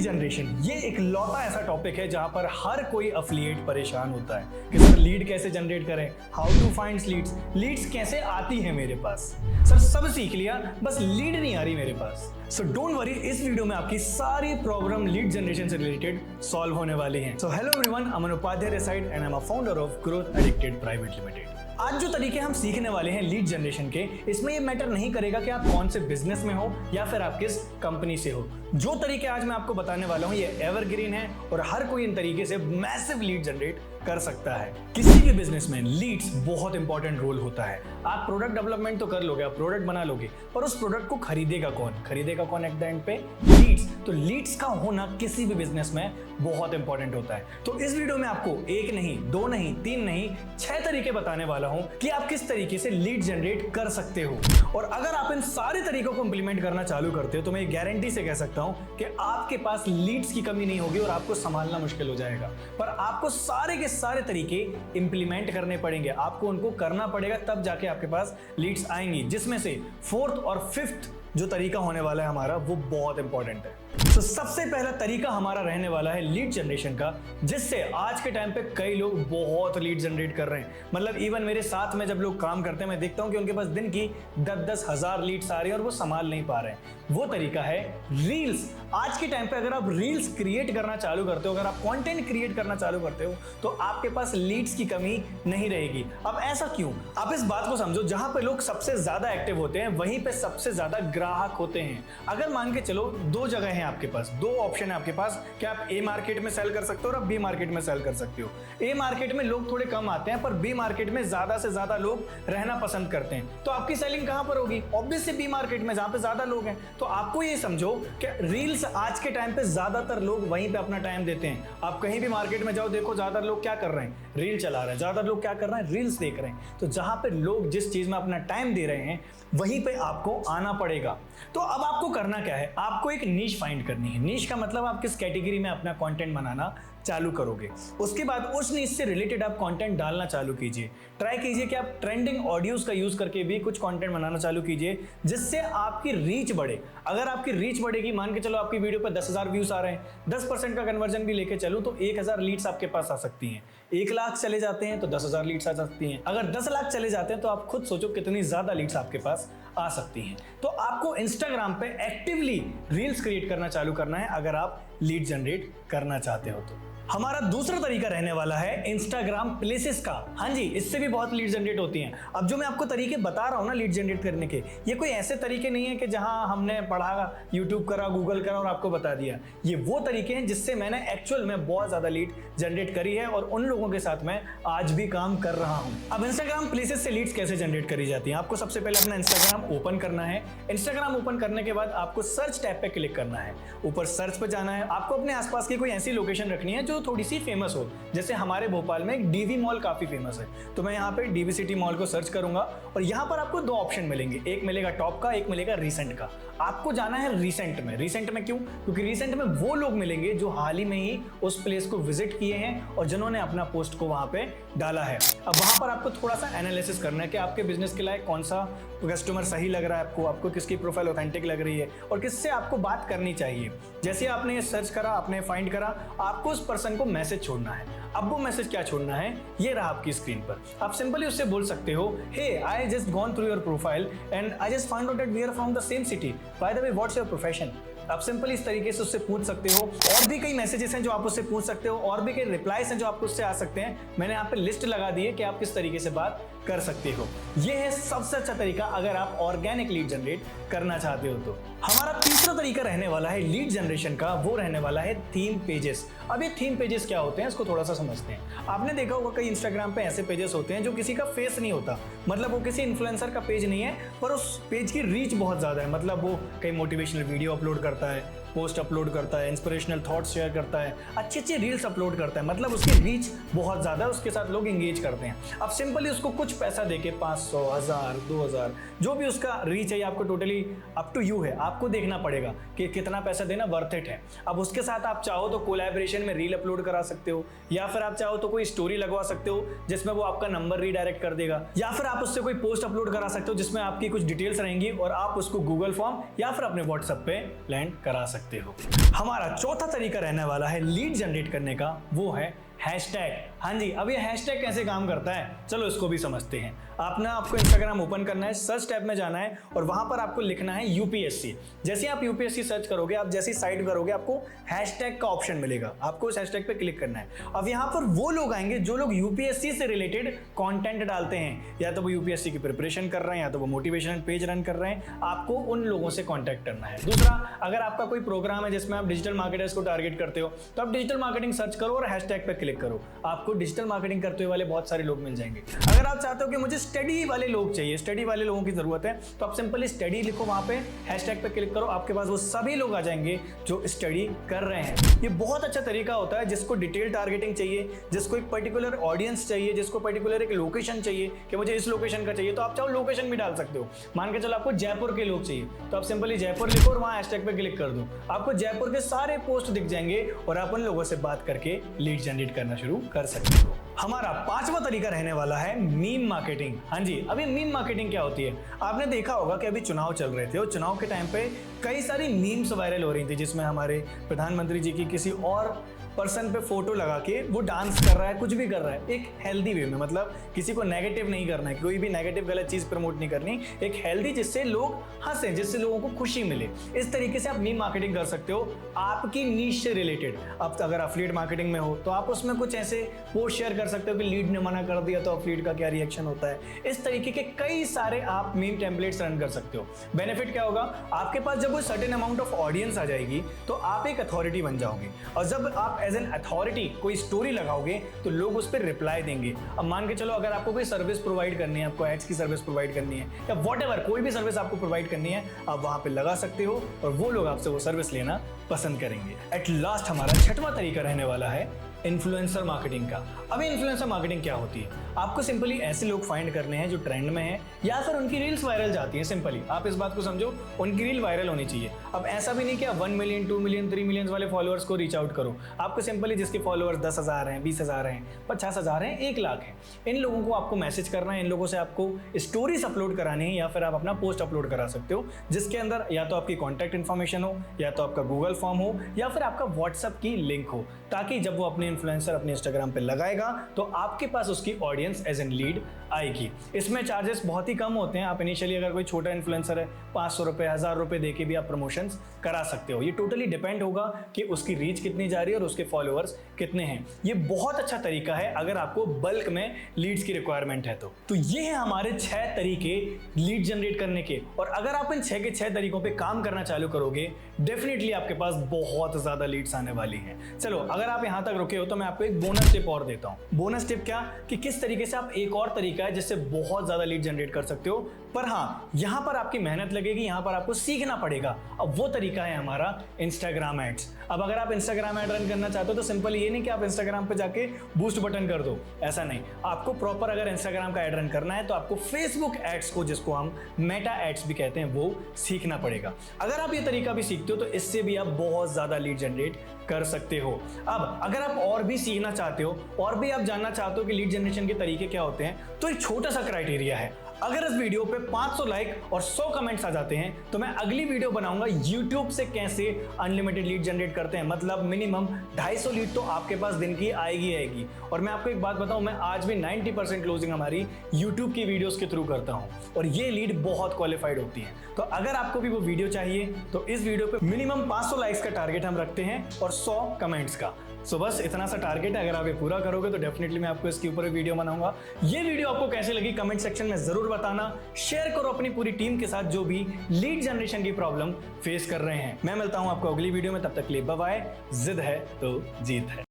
Generation ये एक लौता ऐसा टॉपिक है जहां पर हर कोई अफिलिएट परेशान होता है कि सर लीड कैसे जनरेट करें, हाउ टू फाइंड लीड्स कैसे आती है मेरे पास। सर सब सीख लिया, बस लीड नहीं आ रही मेरे पास। सो डोंट वरी, इस वीडियो में आपकी सारी प्रॉब्लम लीड जनरेशन से रिलेटेड सॉल्व होने वाली हैं। So hello everyone, Aman Upadhyay side and I am a founder of growth addicted private limited. आज जो तरीके हम सीखने वाले हैं लीड जनरेशन के, इसमें ये मैटर नहीं करेगा कि आप कौन से बिजनेस में हो या फिर आप किस कंपनी से हो। जो तरीके आज मैं आपको बताने वाला हूं ये एवरग्रीन है और हर कोई इन तरीके से मैसिव लीड जनरेट कर सकता है। किसी भी बिजनेस में लीड्स बहुत इंपॉर्टेंट रोल होता है। आप प्रोडक्ट डेवलपमेंट तो कर लोगे, आप प्रोडक्ट बना लोगे, पर उस प्रोडक्ट को खरीदेगा कौन एट द एंड पे? लीड्स। तो लीड्स का होना किसी भी बिजनेस में बहुत इंपॉर्टेंट होता है। तो इस वीडियो में आपको एक नहीं, दो नहीं, तीन नहीं, 6 तरीके बताने वाला हूं कि आप किस तरीके से लीड जनरेट कर सकते हो। और अगर आप इन सारे तरीकों को इंप्लीमेंट करना चालू करते हो तो मैं गारंटी से कह सकता हूं कि आपके पास लीड्स की कमी नहीं होगी और आपको संभालना मुश्किल हो जाएगा। पर आपको सारे के सारे तरीके इंप्लीमेंट करने पड़ेंगे, आपको उनको करना पड़ेगा, तब जाके आपके पास लीड्स आएंगी। जिसमें से 4th और 5th जो तरीका होने वाला है हमारा, वो बहुत इंपॉर्टेंट है। तो सबसे पहला तरीका हमारा रहने वाला है लीड जनरेशन का, जिससे आज के टाइम पे कई लोग बहुत लीड जनरेट कर रहे हैं। मतलब इवन मेरे साथ में जब लोग काम करते हैं मैं देखता हूं कि उनके पास दिन की 10-10 हज़ार लीड्स आ रही है और वो संभाल नहीं पा रहे हैं। वो तरीका है रील्स। आज के टाइम पे अगर आप रील्स क्रिएट करना चालू करते हो, अगर आप कंटेंट क्रिएट करना चालू करते हो, तो आपके पास लीड्स की कमी नहीं रहेगी। अब ऐसा क्यों? आप इस बात को समझो, जहां पे लोग सबसे ज्यादा एक्टिव होते हैं वहीं पे सबसे ज्यादा ग्राहक होते हैं। अगर मान के चलो 2 जगह हैं आपके पास, 2 ऑप्शन है आपके पास कि आप ए मार्केट में सेल कर सकते हो और आप बी मार्केट में सेल कर सकते हो। ए मार्केट में लोग थोड़े कम आते हैं, पर बी मार्केट में ज्यादा से ज्यादा लोग रहना पसंद करते हैं। तो आपकी सेलिंग कहां पर होगी? ऑब्वियसली बी मार्केट में, जहां पे ज्यादा लोग हैं। तो आपको ये समझो कि रील्स आज के टाइम पे ज्यादातर लोग वहीं पे अपना टाइम देते हैं। आप कहीं भी मार्केट में जाओ, देखो ज्यादातर लोग क्या कर रहे हैं? रील चला रहे हैं। ज्यादातर लोग क्या कर रहे हैं? रील्स देख रहे हैं। तो जहां पे लोग जिस चीज में अपना टाइम दे रहे हैं वहीं पे आपको आना पड़ेगा। तो अब आपको करना क्या है? आपको एक नीश फाइंड करनी है। नीश का मतलब आप किस कैटेगरी में अपना कंटेंट बनाना चालू करोगे। उसके बाद उस नीश से रिलेटेड आप कंटेंट डालना चालू कीजिए। ट्राई कीजिए कि आप ट्रेंडिंग ऑडियोज का यूज करके भी कुछ कंटेंट बनाना चालू कीजिए, जिससे आपकी रीच बढ़े। अगर आपकी रीच बढ़ेगी, मान के चलो आपकी वीडियो पर 10,000 व्यूज आ रहे हैं, 10% का कन्वर्जन भी लेके चलो तो 1,000 लीड्स आपके पास आ सकती हैं। 1 लाख चले जाते हैं तो 10,000 लीड्स आ सकती हैं। अगर 10 लाख चले जाते हैं तो आप खुद सोचो कितनी ज्यादा लीड्स आपके पास आ सकती हैं। तो आपको इंस्टाग्राम पे एक्टिवली रील्स क्रिएट करना चालू करना है अगर आप लीड जनरेट करना चाहते हो तो। हमारा दूसरा तरीका रहने वाला है इंस्टाग्राम प्लेसेस का। हाँ जी, इससे भी बहुत लीड जनरेट होती हैं। अब जो मैं आपको तरीके बता रहा हूं ना लीड जनरेट करने के, ये कोई ऐसे तरीके नहीं है कि जहां हमने पढ़ा, यूट्यूब करा, गूगल करा और आपको बता दिया। ये वो तरीके हैं जिससे मैंने एक्चुअल में बहुत ज्यादा लीड जनरेट करी है और उन लोगों के साथ मैं आज भी काम कर रहा हूं। अब इंस्टाग्राम प्लेसेस से लीड्स कैसे जनरेट करी जाती हैं? आपको सबसे पहले अपना इंस्टाग्राम ओपन करना है। इंस्टाग्राम ओपन करने के बाद आपको सर्च टैब पे क्लिक करना है। ऊपर सर्च पे जाना है। आपको अपने आसपास की कोई ऐसी लोकेशन रखनी है जो थोड़ी सी फेमस हो। जैसे हमारे भोपाल में एक डीवी मॉल काफी फेमस है, तो मैं यहाँ पे डीवी सिटी मॉल को सर्च करूंगा और यहाँ पर आपको 2 ऑप्शन मिलेंगे। एक मिलेगा टॉप का, एक मिलेगा रिसेंट का। आपको जाना है रिसेंट में। रिसेंट में क्यों? क्योंकि रिसेंट में वो लोग मिलेंगे जो हाल ही में ही उस प्लेस को विजिट किए हैं और जिन्होंने अपना पोस्ट को वहां पे डाला है। अब वहां पर आपको थोड़ा सा एनालिसिस करना है कि आपके बिजनेस के लायक कौन सा कस्टमर सही लग रहा है आपको किसकी प्रोफाइल ऑथेंटिक लग रही है और किससे आपको बात करनी चाहिए। जैसे आपने ये सर्च करा, आपने फाइंड करा, आपको उस पर्सन को मैसेज छोड़ना है। अब वो मैसेज क्या छोड़ना है? ये रहा आपकी स्क्रीन पर। आप सिंपली उससे बोल सकते हो, hey I just gone through your profile and I just found out that we are from the same city, by the way what's your profession. आप सिंपली इस तरीके से उससे पूछ सकते हो। और भी कई मैसेजेस हैं जो आप उससे पूछ सकते हो, और भी कई रिप्लाईज हैं जो आपको उससे आ सकते हैं। मैंने यहाँ पे लिस्ट लगा दी है कि आप किस तरीके से बात कर सकते हो। ये है सबसे अच्छा तरीका अगर आप ऑर्गेनिक लीड जनरेट करना चाहते हो तो। हमारा तीसरा तरीका रहने वाला है लीड जनरेशन का, वो रहने वाला है थीम पेजेस। अब ये थीम पेजेस क्या होते हैं इसको थोड़ा सा समझते हैं। आपने देखा होगा कई इंस्टाग्राम पे ऐसे पेजेस होते हैं जो किसी का फेस नहीं होता, मतलब वो किसी इन्फ्लुएंसर का पेज नहीं है, पर उस पेज की रीच बहुत ज्यादा है। मतलब वो कई मोटिवेशनल वीडियो अपलोड करता है, पोस्ट अपलोड करता है, इंस्पिरेशनल थॉट्स शेयर करता है, अच्छी अच्छी रील्स अपलोड करता है, मतलब उसकी रीच बहुत ज़्यादा है, उसके साथ लोग इंगेज करते हैं। अब सिंपली उसको कुछ पैसा देके 500, 1000, 2000 जो भी उसका रीच है, आपको टोटली अप टू यू है, आपको देखना पड़ेगा कि कितना पैसा देना वर्थ इट है। अब उसके साथ आप चाहो तो कोलैबोरेशन में रील अपलोड करा सकते हो, या फिर आप चाहो तो कोई स्टोरी लगवा सकते हो जिसमें वो आपका नंबर रीडायरेक्ट कर देगा, या फिर आप उससे कोई पोस्ट अपलोड करा सकते हो जिसमें आपकी कुछ डिटेल्स रहेंगी और आप उसको गूगल फॉर्म या फिर अपने व्हाट्सएप पे लैंड करा सकते हो। सकते हो। हमारा चौथा तरीका रहने वाला है लीड जनरेट करने का, वो है हैशटैग। हाँ जी, अब ये हैशटैग कैसे काम करता है, चलो इसको भी समझते हैं। आपको इंस्टाग्राम ओपन करना है, सर्च टैब में जाना है और वहां पर आपको लिखना है यूपीएससी। जैसे आप यूपीएससी सर्च करोगे, आप जैसी साइट करोगे, आपको हैशटैग का ऑप्शन मिलेगा, आपको उस हैशटैग पे क्लिक करना है। अब यहाँ पर वो लोग आएंगे जो लोग यूपीएससी से रिलेटेड कंटेंट डालते हैं, या तो वो यूपीएससी की प्रिपरेशन कर रहे हैं, या तो वो मोटिवेशनल पेज रन कर रहे हैं। आपको उन लोगों से कॉन्टैक्ट करना है। दूसरा, अगर आपका कोई प्रोग्राम है जिसमें आप डिजिटल मार्केटर्स को टारगेट करते हो, तो आप डिजिटल मार्केटिंग सर्च करो और हैशटैग पे क्लिक करो, आपको डिजिटल मार्केटिंग करते हुए वाले बहुत सारे लोग मिल जाएंगे। अगर आप चाहते हो कि मुझे स्टडी वाले लोग चाहिए, स्टडी वाले लोगों की जरूरत है, तो आप सिंपली स्टडी लिखो, वहां पे हैशटैग पे क्लिक करो, आपके पास वो सभी लोग आ जाएंगे जो स्टडी कर रहे हैं। ये बहुत अच्छा तरीका होता है जिसको डिटेल टारगेटिंग चाहिए, जिसको एक पर्टिकुलर ऑडियंस चाहिए, जिसको पर्टिकुलर एक लोकेशन चाहिए कि मुझे इस लोकेशन का चाहिए, तो आप चाहो लोकेशन भी डाल सकते हो। मान के चलो आपको जयपुर के लोग चाहिए, तो आप सिंपली जयपुर लिखो और वहां हैशटैग पे क्लिक कर दो, आपको जयपुर के सारे पोस्ट दिख जाएंगे और आप उन लोगों से बात करके लीड जनरेट करना शुरू कर सकते हो। हमारा पांचवा तरीका रहने वाला है मीम मार्केटिंग। हाँ जी, अभी मीम मार्केटिंग क्या होती है, आपने देखा होगा कि अभी चुनाव चल रहे थे और चुनाव के टाइम पे कई सारी मीम्स वायरल हो रही थी, जिसमें हमारे प्रधानमंत्री जी की किसी और पर्सन पे फोटो लगा के वो डांस कर रहा है, कुछ भी कर रहा है, एक हेल्दी वे में, मतलब किसी को नेगेटिव नहीं करना है, कोई भी नेगेटिव गलत चीज प्रमोट नहीं करनी, एक हेल्दी जिससे लोग हंसे, जिससे लोगों को खुशी मिले। इस तरीके से आप मीम मार्केटिंग कर सकते हो आपकी नीश से रिलेटेड। अब अगर एफिलिएट मार्केटिंग में हो तो आप उसमें कुछ ऐसे पोस्ट शेयर कर सकते हो कि लीड ने मना कर दिया तो एफिलिएट का क्या रिएक्शन होता है। इस तरीके के कई सारे आप मीम टेम्पलेट्स रन कर सकते हो। बेनिफिट क्या होगा, आपके पास जब वो सर्टेन अमाउंट ऑफ ऑडियंस आ जाएगी तो आप एक अथॉरिटी बन जाओगे, और जब आप एज एन अथॉरिटी कोई स्टोरी लगाओगे तो लोग उस पर रिप्लाई देंगे। अब मान के चलो अगर आपको कोई सर्विस प्रोवाइड करनी है, आपको एड्स की सर्विस प्रोवाइड करनी है, या व्हाटएवर कोई भी सर्विस आपको प्रोवाइड करनी है, आप वहां पे लगा सकते हो और वो लोग आपसे वो सर्विस लेना पसंद करेंगे। एट लास्ट हमारा छठवां तरीका रहने वाला है इन्फ्लुएंसर मार्केटिंग का। अब इन्फ्लुएंसर मार्केटिंग क्या होती है, आपको सिंपली ऐसे लोग फाइंड करने हैं जो ट्रेंड में हैं या फिर उनकी रील्स वायरल जाती हैं। सिंपली आप इस बात को समझो, उनकी रील वायरल होनी चाहिए। अब ऐसा भी नहीं कि आप 1 मिलियन 2 मिलियन 3 मिलियन वाले फॉलोअर्स को रीच आउट करो, आपको सिंपली जिसके फॉलोअर्स 10,000 हैं, 20,000 हैं, 50,000 हैं, 1 लाख हैं, इन लोगों को आपको मैसेज करना है, इन लोगों से आपको स्टोरीज अपलोड करानी है, या फिर आप अपना पोस्ट अपलोड करा सकते हो जिसके अंदर या तो आपकी कॉन्टैक्ट इन्फॉर्मेशन हो, या तो आपका गूगल फॉर्म हो, या फिर आपका व्हाट्सएप की लिंक हो, ताकि जब वो अपने इन्फ्लुएंसर अपने इंस्टाग्राम पे लगाएगा तो आपके पास उसकी ऑडियंस एज एन लीड आएगी। इसमें चार्जेस बहुत ही कम होते हैं। आप इनिशियली अगर कोई छोटा इन्फ्लुएंसर है 500 रुपए 1000 रुपए देके भी आप प्रमोशंस करा सकते हो। ये टोटली डिपेंड होगा कि उसकी रीच कितनी जा रही है और उसके फॉलोअर्स कितने हैं। ये बहुत अच्छा तरीका है अगर आपको बल्क में लीड्स की रिक्वायरमेंट है तो ये है हमारे 6 तरीके लीड जनरेट करने के। और अगर आप इन 6 के 6 तरीकों पे काम करना चालू करोगे, डेफिनेटली आपके पास बहुत ज्यादा लीड्स आने वाली हैं। चलो, अगर आप यहां तक रुके हो तो मैं आपको एक बोनस टिप और देता हूं। बोनस टिप क्या, कि किस तरीके से आप एक और तरीका है जिससे बहुत ज्यादा लीड जनरेट कर सकते हो, पर हाँ यहां पर आपकी मेहनत लगेगी, यहां पर आपको सीखना पड़ेगा। अब वो तरीका है हमारा इंस्टाग्राम एड्स। अब अगर आप इंस्टाग्राम एड रन करना चाहते हो तो सिंपल ये नहीं कि आप इंस्टाग्राम पे जाके बूस्ट बटन कर दो, ऐसा नहीं। आपको प्रॉपर अगर इंस्टाग्राम का एड रन करना है तो आपको फेसबुक एड्स को, जिसको हम मेटा एड्स भी कहते हैं, वो सीखना पड़ेगा। अगर आप ये तरीका भी सीखते हो तो इससे भी आप बहुत ज्यादा लीड जनरेट कर सकते हो। अब अगर आप और भी सीखना चाहते हो और भी आप जानना चाहते हो कि लीड जनरेशन के तरीके क्या होते हैं, तो एक छोटा सा क्राइटेरिया है। अगर इस वीडियो पे 500 लाइक और 100 कमेंट्स आ जाते हैं तो मैं अगली वीडियो बनाऊंगा YouTube से कैसे अनलिमिटेड लीड जनरेट करते हैं। मतलब मिनिमम 250 लीड तो आपके पास दिन की आएगी। और मैं आपको एक बात बताऊं, मैं आज भी 90% क्लोजिंग हमारी YouTube की वीडियोस के थ्रू करता हूं और ये लीड बहुत क्वालिफाइड होती है। तो अगर आपको भी वो वीडियो चाहिए तो इस वीडियो पे मिनिमम 500 लाइक्स का टारगेट हम रखते हैं और 100 कमेंट्स का। सो बस इतना सा टारगेट है। अगर आप ये पूरा करोगे तो डेफिनेटली मैं आपको इसके ऊपर वीडियो बनाऊंगा। ये वीडियो आपको कैसे लगी कमेंट सेक्शन में जरूर बताना। शेयर करो अपनी पूरी टीम के साथ जो भी लीड जनरेशन की प्रॉब्लम फेस कर रहे हैं। मैं मिलता हूं आपको अगली वीडियो में, तब तक के लिए बाय बाय। जिद है तो जीत है।